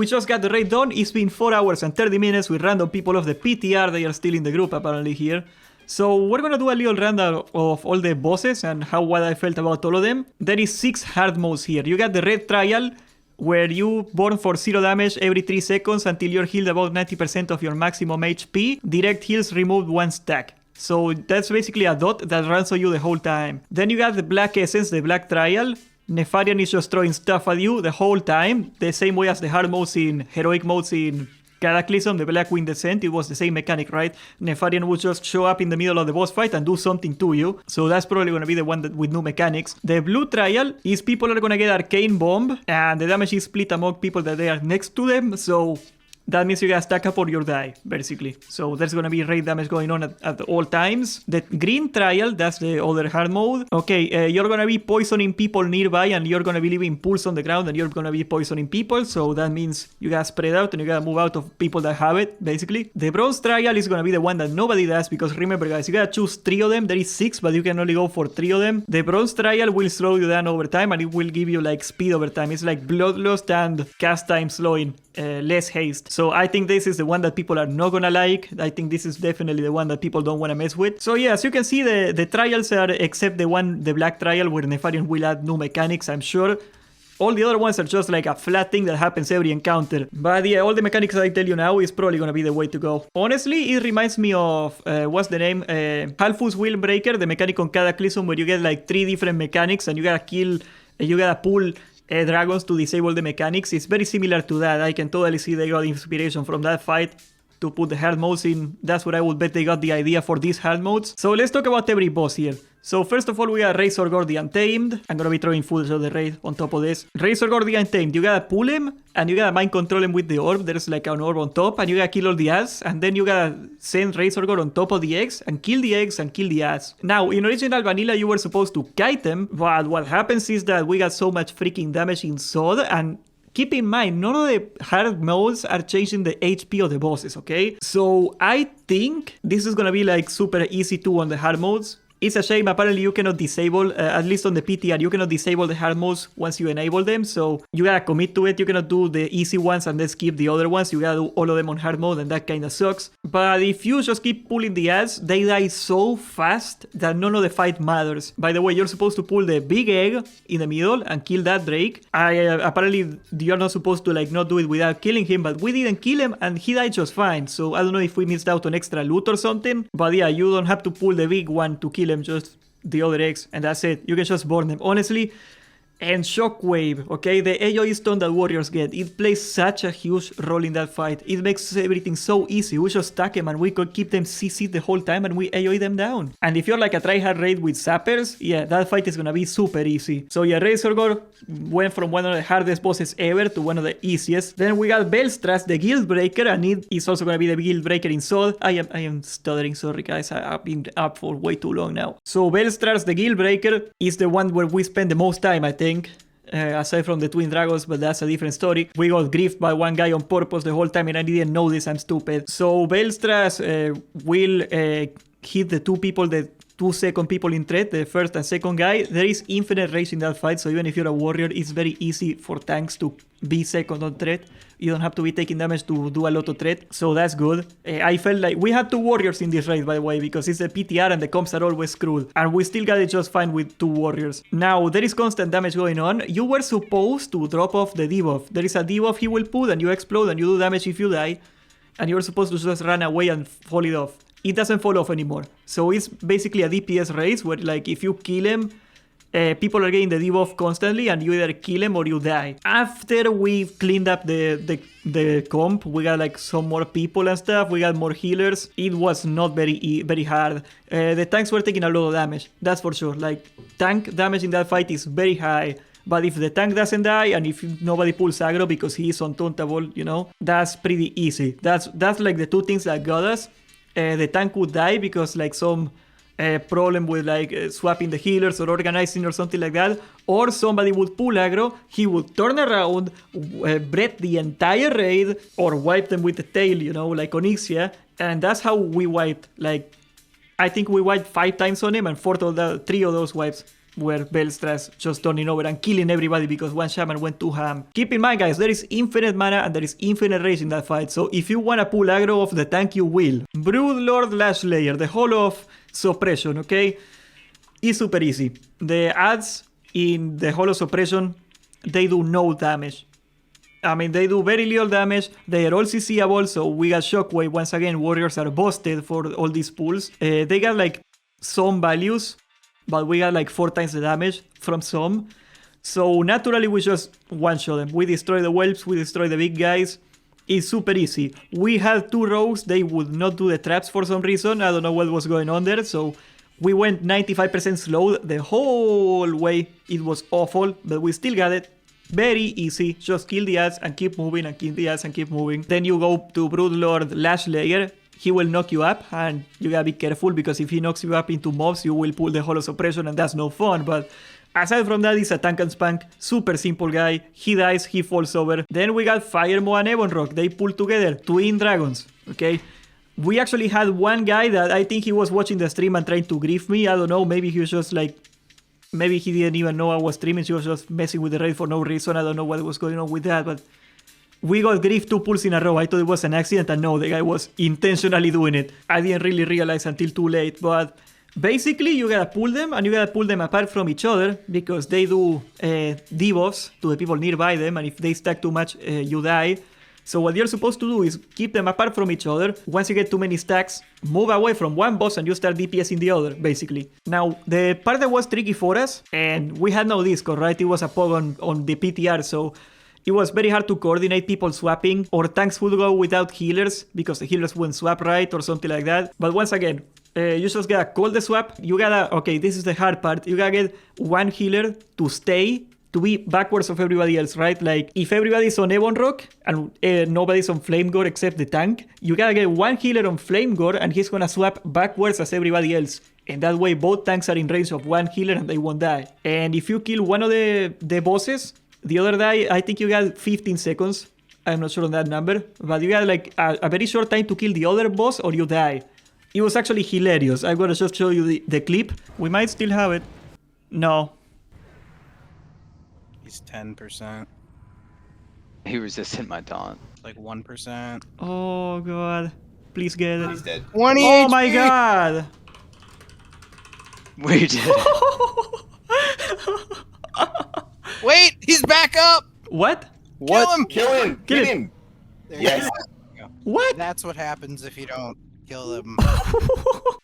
we just got the raid done. It's been 4 hours and 30 minutes with random people of the PTR. They are still in the group apparently here. So we're gonna do a little rundown of all the bosses and what I felt about all of them. There is 6 hard modes here. You got the red trial, where you burn for 0 damage every 3 seconds until you're healed about 90% of your maximum HP. Direct heals removed 1 stack. So that's basically a dot that runs on you the whole time. Then you got the black essence, the black trial. Nefarian is just throwing stuff at you the whole time. The same way as the hard modes in heroic modes in Cataclysm, the Blackwing Descent, it was the same mechanic, right? Nefarian would just show up in the middle of the boss fight and do something to you. So that's probably going to be the one that with new mechanics. The blue trial is people are going to get Arcane Bomb, and the damage is split among people that they are next to them. So that means you gotta stack up or you die, basically. So there's gonna be raid damage going on at all times. The green trial, that's the other hard mode. Okay, you're gonna be poisoning people nearby and you're gonna be leaving pools on the ground and you're gonna be poisoning people. So that means you gotta spread out and you gotta move out of people that have it, basically. The bronze trial is gonna be the one that nobody does because remember guys, you gotta choose 3 of them. There is 6, but you can only go for 3 of them. The bronze trial will slow you down over time and it will give you like speed over time. It's like bloodlust and cast time slowing. Less haste. So I think this is the one that people are not gonna like. I think this is definitely the one that people don't want to mess with. So yeah, as you can see, the trials are, except the black trial where Nefarian will add new mechanics, I'm sure. All the other ones are just like a flat thing that happens every encounter. But yeah, all the mechanics I tell you now is probably gonna be the way to go. Honestly, it reminds me of, what's the name? Halfus Willbreaker, the mechanic on Cataclysm where you get like 3 different mechanics and you gotta kill, you gotta pull dragons to disable the mechanics. It's very similar to that. I can totally see they got inspiration from that fight to put the hard modes in. That's what I would bet they got the idea for these hard modes. So let's talk about every boss here. So first of all, we got Razor Gore the Untamed. I'm gonna be throwing footage of the raid on top of this. Razor Gore the Untamed, you gotta pull him and you gotta mind control him with the orb. There's like an orb on top and you gotta kill all the ass. And then you gotta send Razor Gore on top of the eggs and kill the eggs and kill the ass. Now, in original vanilla, you were supposed to kite them. But what happens is that we got so much freaking damage in SoD and keep in mind, none of the hard modes are changing the HP of the bosses, okay? So I think this is gonna be like super easy too on the hard modes. It's a shame, apparently you cannot disable, at least on the PTR, you cannot disable the hard modes once you enable them, so you gotta commit to it. You cannot do the easy ones and then skip the other ones. You gotta do all of them on hard mode and that kinda sucks. But if you just keep pulling the ass, they die so fast that none of the fight matters. By the way, you're supposed to pull the big egg in the middle and kill that Drake. Apparently you're not supposed to like not do it without killing him, but we didn't kill him and he died just fine. So I don't know if we missed out on extra loot or something, but yeah, you don't have to pull the big one to kill him, just the other eggs and that's it. You can just burn them, honestly. And Shockwave, okay, the AoE stun that warriors get, it plays such a huge role in that fight. It makes everything so easy. We just stack them and we could keep them CC the whole time and we AoE them down. And if you're like a tryhard raid with sappers, yeah, that fight is gonna be super easy. So yeah, Razor Gore went from one of the hardest bosses ever to one of the easiest. Then we got Belstras, the Guild Breaker, and it is also gonna be the Guild Breaker in SoD. I am stuttering, sorry guys, I've been up for way too long now. So Belstras, the Guild Breaker, is the one where we spend the most time, I think. Aside from the Twin Dragons, but that's a different story. We got griefed by one guy on purpose the whole time and I didn't know this, I'm stupid. So Belstras will hit the 2 people, the 2 second people in threat, the first and second guy. There is infinite rage in that fight, so even if you're a warrior, it's very easy for tanks to be second on threat. You don't have to be taking damage to do a lot of threat, so that's good. I felt like we had 2 warriors in this raid, by the way, because it's the PTR and the comps are always screwed. And we still got it just fine with 2 warriors. Now, there is constant damage going on. You were supposed to drop off the debuff. There is a debuff he will put and you explode and you do damage if you die. And you're supposed to just run away and fall it off. It doesn't fall off anymore. So it's basically a DPS race where like if you kill him, people are getting the debuff constantly and you either kill him or you die. After we've cleaned up the comp, we got like some more people and stuff, we got more healers. It was not very hard. The tanks were taking a lot of damage, that's for sure. Like tank damage in that fight is very high. But if the tank doesn't die and if nobody pulls aggro because he is untauntable, you know, that's pretty easy. That's like the 2 things that got us. The tank would die because like some problem with like swapping the healers or organizing or something like that, or somebody would pull aggro, he would turn around, break the entire raid or wipe them with the tail, you know, like Onyxia, and that's how we wiped. Like I think we wiped 5 times on him and 3 of those wipes where Bellstra's just turning over and killing everybody because one shaman went too ham. Keep in mind, guys, there is infinite mana and there is infinite rage in that fight, so if you wanna pull aggro off the tank, you will. Broodlord Lash Layer, the whole of Suppression, okay? It's super easy. The ads in the Holo Suppression, they do no damage. I mean, they do very little damage. They are all CCable, so we got Shockwave. Once again, warriors are busted for all these pulls. They got like some values, but we got like 4 times the damage from some. So naturally, we just one-shot them. We destroy the whelps, we destroy the big guys. It's super easy. We had 2 rogues, they would not do the traps for some reason. I don't know what was going on there, so we went 95% slow the whole way. It was awful, but we still got it. Very easy. Just kill the ads and keep moving and kill the ads and keep moving. Then you go to Broodlord Lash Layer. He will knock you up and you gotta be careful because if he knocks you up into mobs, you will pull the Holo Suppression and that's no fun. But aside from that, he's a tank and spank. Super simple guy. He dies, he falls over. Then we got Firemo and Ebon Rock. They pull together. Twin dragons. Okay. We actually had one guy that I think he was watching the stream and trying to grief me. I don't know. Maybe he was just like... Maybe he didn't even know I was streaming. He was just messing with the raid for no reason. I don't know what was going on with that, but we got grief 2 pulls in a row. I thought it was an accident, and no, the guy was intentionally doing it. I didn't really realize until too late, but basically you gotta pull them, and you gotta pull them apart from each other because they do debuffs to the people nearby them, and if they stack too much, you die. So what you're supposed to do is keep them apart from each other. Once you get too many stacks, move away from one boss and you start DPSing the other, basically. Now, the part that was tricky for us, and we had no Discord, right? It was a POG on the PTR, so it was very hard to coordinate people swapping, or tanks would go without healers because the healers wouldn't swap right or something like that. But once again, you just gotta call the swap. You gotta, okay, this is the hard part. You gotta get one healer to stay, to be backwards of everybody else, right? Like, if everybody's on Ebon Rock and nobody's on Flame Gore except the tank, you gotta get one healer on Flame Gore and he's gonna swap backwards as everybody else. And that way both tanks are in range of one healer and they won't die. And if you kill one of the bosses, the other guy, I think you got 15 seconds. I'm not sure on that number, but you got like a very short time to kill the other boss or you die. It was actually hilarious. I'm gonna just show you the clip. We might still have it. No. He's 10%. He resisted my taunt. Like 1%. Oh god. Please get it. He's dead. 20 Oh HP. my god. We did it. Wait, he's back up. What? Kill him. Kill him! Kill Get him. him! There Yes. you go. What? That's what happens if you don't kill him.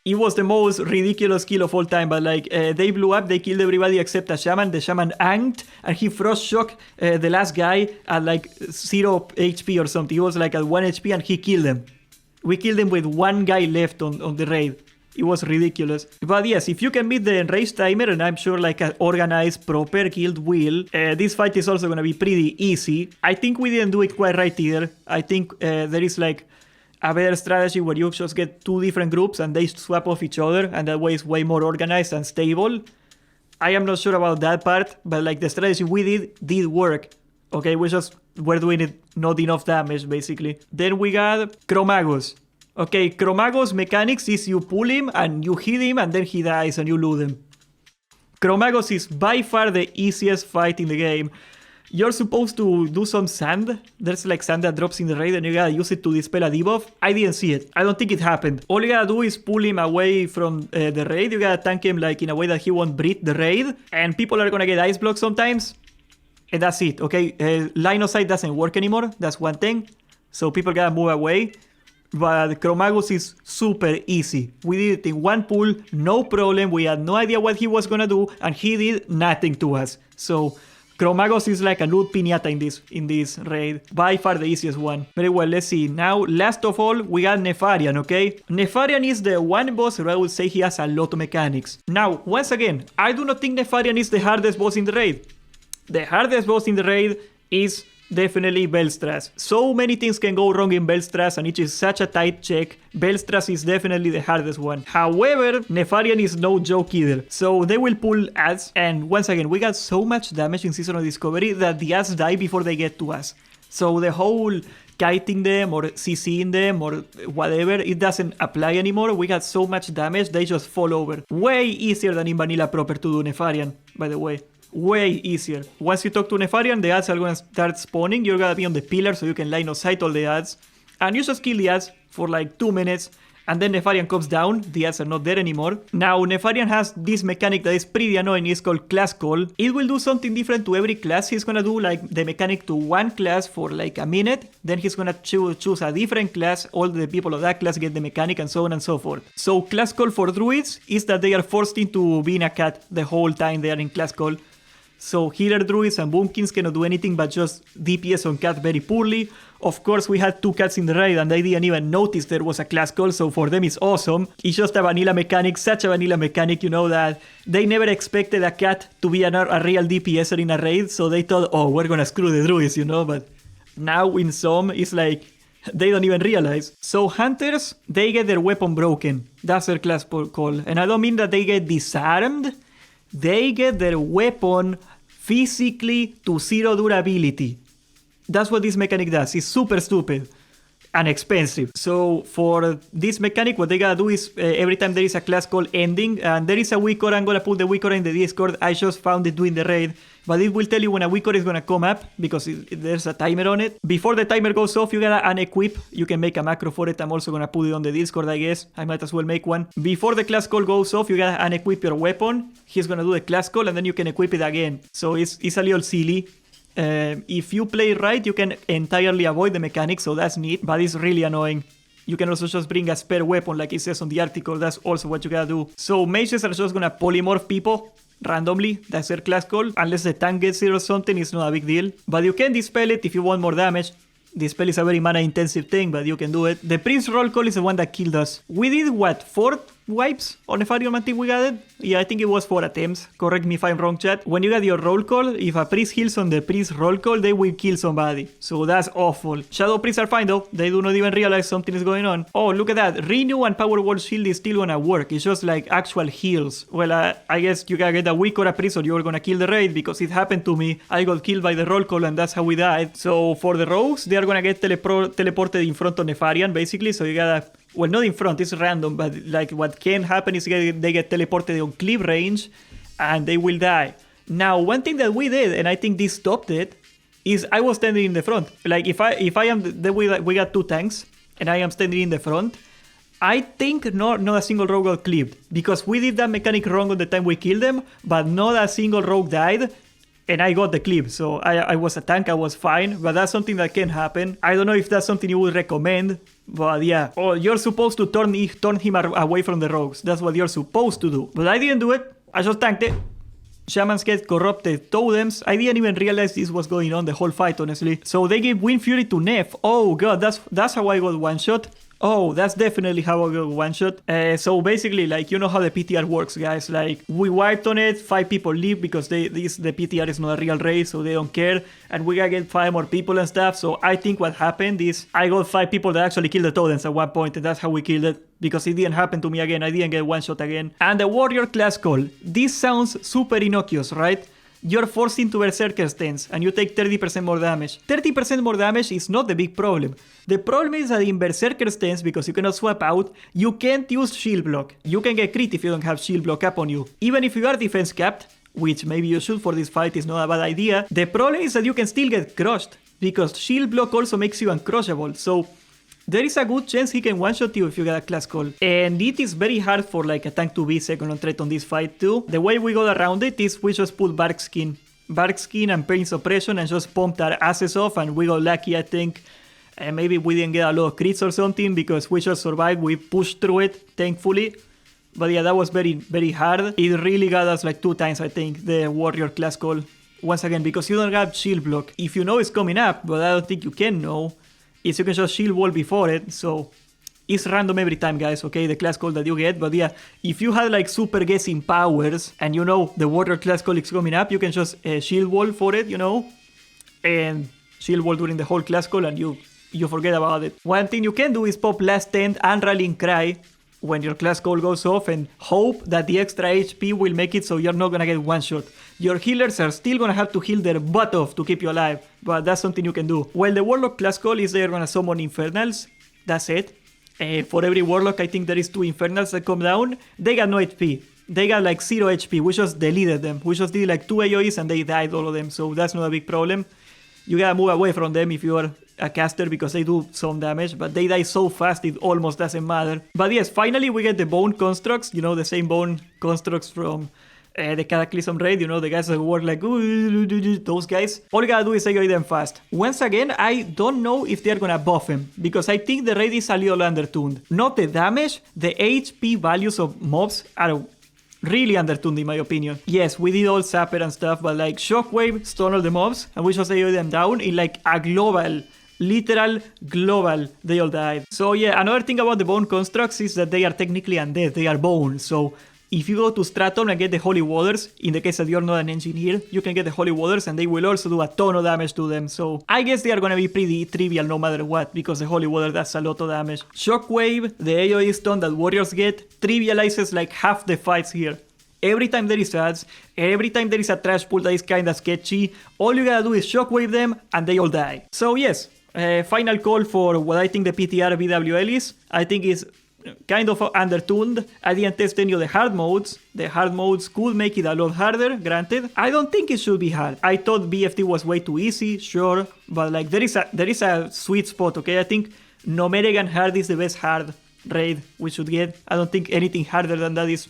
It was the most ridiculous kill of all time, but like they blew up, they killed everybody except a shaman. The shaman anked and he frost shocked the last guy at like 0 HP or something. He was like at 1 HP and he killed him. We killed him with one guy left on the raid. It was ridiculous. But yes, if you can beat the enraged timer, and I'm sure like an organized, proper guild will, this fight is also gonna be pretty easy. I think we didn't do it quite right either. I think there is like a better strategy where you just get 2 different groups and they swap off each other, and that way it's way more organized and stable. I am not sure about that part, but like the strategy we did work. Okay, we're doing it not enough damage, basically. Then we got Chromagos. Okay, Chromagos mechanics is you pull him and you hit him and then he dies and you loot him. Chromagos is by far the easiest fight in the game. You're supposed to do some sand. There's like sand that drops in the raid and you gotta use it to dispel a debuff. I didn't see it. I don't think it happened. All you gotta do is pull him away from the raid. You gotta tank him like in a way that he won't breathe the raid. And people are gonna get ice blocks sometimes. And that's it, okay? Line of sight doesn't work anymore. That's one thing. So people gotta move away. But Chromagos is super easy. We did it in one pull, no problem. We had no idea what he was gonna do, and he did nothing to us. So Chromagos is like a loot piñata in this raid. By far the easiest one. Very well, let's see. Now, last of all, we got Nefarian, okay? Nefarian is the one boss where I would say he has a lot of mechanics. Now, once again, I do not think Nefarian is the hardest boss in the raid. The hardest boss in the raid is definitely Bellstra's. So many things can go wrong in Bellstra's and it is such a tight check. Bellstra's is definitely the hardest one. However, Nefarian is no joke either. So they will pull ads, and once again, we got so much damage in Season of Discovery that the ads die before they get to us. So the whole kiting them or CCing them or whatever, it doesn't apply anymore. We got so much damage, they just fall over. Way easier than in Vanilla proper to do Nefarian. by the way. Way easier. Once you talk to Nefarian, the ads are gonna start spawning. You're gonna be on the pillar so you can line of sight all the ads. And you just kill the ads for like 2 minutes. And then Nefarian comes down, the ads are not there anymore. Now, Nefarian has this mechanic that is pretty annoying, it's called class call. It will do something different to every class. He's gonna do like the mechanic to one class for like a minute, then he's gonna choose a different class, all the people of that class get the mechanic and so on and so forth. So class call for druids is that they are forced into being a cat the whole time they are in class call. So healer druids and boomkins cannot do anything but just DPS on cat very poorly. Of course, we had 2 cats in the raid and they didn't even notice there was a class call, so for them it's awesome. It's just a vanilla mechanic, such a vanilla mechanic, you know, that they never expected a cat to be a real DPSer in a raid, so they thought, oh, we're gonna screw the druids, you know, but now in some, it's like, they don't even realize. So hunters, they get their weapon broken. That's their class call. And I don't mean that they get disarmed, they get their weapon physically to 0 durability. That's what this mechanic does. It's super stupid and expensive. So for this mechanic, what they gotta do is every time there is a class call ending, and there is a weak core, I'm gonna put the weak core in the Discord. I just found it doing the raid, but it will tell you when a weak core is gonna come up because there's a timer on it. Before the timer goes off, you gotta unequip. You can make a macro for it. I'm also gonna put it on the Discord, I guess. I might as well make one. Before the class call goes off, you gotta unequip your weapon. He's gonna do the class call and then you can equip it again. So it's a little silly. If you play right, you can entirely avoid the mechanic, so that's neat, but it's really annoying. You can also just bring a spare weapon like it says on the article. That's also what you gotta do. So mages are just gonna polymorph people randomly. That's their class call. Unless the tank gets it or something, it's not a big deal. But you can dispel it if you want more damage. Dispel is a very mana intensive thing, but you can do it. The Prince roll call is the one that killed us. We did what, 4 wipes on Nefarian until we got it? Yeah, I think it was 4 attempts. Correct me if I'm wrong, chat. When you get your roll call, if a priest heals on the priest roll call, they will kill somebody. So that's awful. Shadow priests are fine though. They do not even realize something is going on. Oh, look at that. Renew and Power Wall Shield is still gonna work. It's just like actual heals. Well, I guess you gotta get a weak or a priest or you're gonna kill the raid because it happened to me. I got killed by the roll call and that's how we died. So for the rogues, they are gonna get teleported in front of Nefarian basically. So you gotta... Well, not in front, it's random, but like what can happen is they get teleported on clip range and they will die. Now, one thing that we did, and I think this stopped it, is I was standing in the front. Like if I am, we got 2 tanks and I am standing in the front, I think not a single rogue got clipped because we did that mechanic wrong on the time we killed them, but not a single rogue died. And I got the clip, so I was a tank, I was fine, but that's something that can happen. I don't know if that's something you would recommend, but yeah. Oh, you're supposed to turn him away from the rogues. That's what you're supposed to do. But I didn't do it. I just tanked it. Shamans get corrupted totems. I didn't even realize this was going on the whole fight, honestly. So they gave Wind Fury to Nef. Oh god, that's how I got one shot. Oh, that's definitely how I got one shot. So basically, like, you know how the PTR works, guys. Like, we wiped on it, 5 people leave because the PTR is not a real raid, so they don't care. And we gotta get 5 more people and stuff. So I think what happened is I got 5 people that actually killed the totems at one point, and that's how we killed it. Because it didn't happen to me again. I didn't get one shot again. And the warrior class call. This sounds super innocuous, right? You're forced into Berserker stance and you take 30% more damage. 30% more damage is not the big problem. The problem is that in Berserker stance, because you cannot swap out, you can't use shield block. You can get crit if you don't have shield block up on you. Even if you are defense capped, which maybe you should for this fight, is not a bad idea. The problem is that you can still get crushed, because shield block also makes you uncrushable. So there is a good chance he can one-shot you if you get a class call. And it is very hard for like a tank to be second on threat on this fight too. The way we got around it is we just put Bark Skin and Pain Suppression and just pumped our asses off, and we got lucky, I think. And maybe we didn't get a lot of crits or something because we just survived. We pushed through it, thankfully. But yeah, that was very, very hard. It really got us like 2 times, I think, the warrior class call. Once again, because you don't have shield block. If you know it's coming up, but I don't think you can know, is you can just shield wall before it. So it's random every time, guys, okay, the class call that you get. But yeah, if you have like super guessing powers and you know the warrior class call is coming up, you can just shield wall for it, you know, and shield wall during the whole class call and you forget about it. One thing you can do is pop Last Stand and Rallying Cry when your class call goes off and hope that the extra HP will make it so you're not gonna get one shot. Your healers are still gonna have to heal their butt off to keep you alive, but that's something you can do. Well, the Warlock class call is they're gonna summon Infernals. That's it. For every Warlock, I think there is 2 Infernals that come down. They got no HP. they got like 0 HP. We just deleted them. We just did like 2 AoEs and they died, all of them. So that's not a big problem. You gotta move away from them if you are a caster because they do some damage, but they die so fast it almost doesn't matter. But yes, finally we get the bone constructs, you know, the same bone constructs from the Cataclysm raid, you know, the guys that work like those guys. All you gotta do is AoE them fast. Once again, I don't know if they're gonna buff him, because I think the raid is a little undertuned. Not the damage, the HP values of mobs are really undertuned in my opinion. Yes, we did all Sapper and stuff, but like Shockwave stun all the mobs, and we just AoE them down in like a global, literal global, they all died. So yeah, another thing about the bone constructs is that they are technically undead, they are bone, so if you go to Straton and get the Holy Waters, in the case that you're not an engineer, you can get the Holy Waters and they will also do a ton of damage to them. So I guess they are gonna be pretty trivial no matter what, because the Holy Water does a lot of damage. Shockwave, the AoE stun that warriors get, trivializes like half the fights here. Every time there is ads, every time there is a trash pool that is kinda sketchy, all you gotta do is Shockwave them and they all die. So yes, final call for what I think the PTR BWL is. I think it's kind of undertuned. I didn't test any of the hard modes. The hard modes could make it a lot harder, granted. I don't think it should be hard. I thought BFT was way too easy, sure, but like there is a sweet spot, okay? I think no Meregan hard is the best hard raid we should get. I don't think anything harder than that is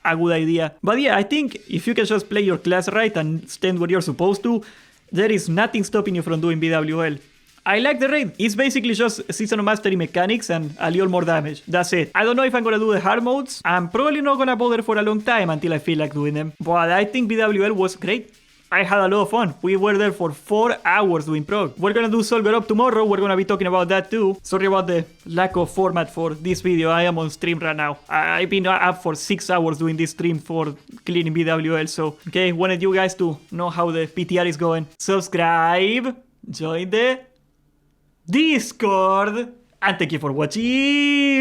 a good idea. But yeah, I think if you can just play your class right and stand where you're supposed to, there is nothing stopping you from doing BWL. I like the raid. It's basically just Season of Mastery mechanics and a little more damage. That's it. I don't know if I'm gonna do the hard modes. I'm probably not gonna bother for a long time until I feel like doing them. But I think BWL was great. I had a lot of fun. We were there for 4 hours doing prog. We're gonna do Solver Up tomorrow. We're gonna be talking about that too. Sorry about the lack of format for this video. I am on stream right now. I've been up for 6 hours doing this stream for cleaning BWL. So, okay, wanted you guys to know how the PTR is going. Subscribe. Join the Discord, and thank you for watching.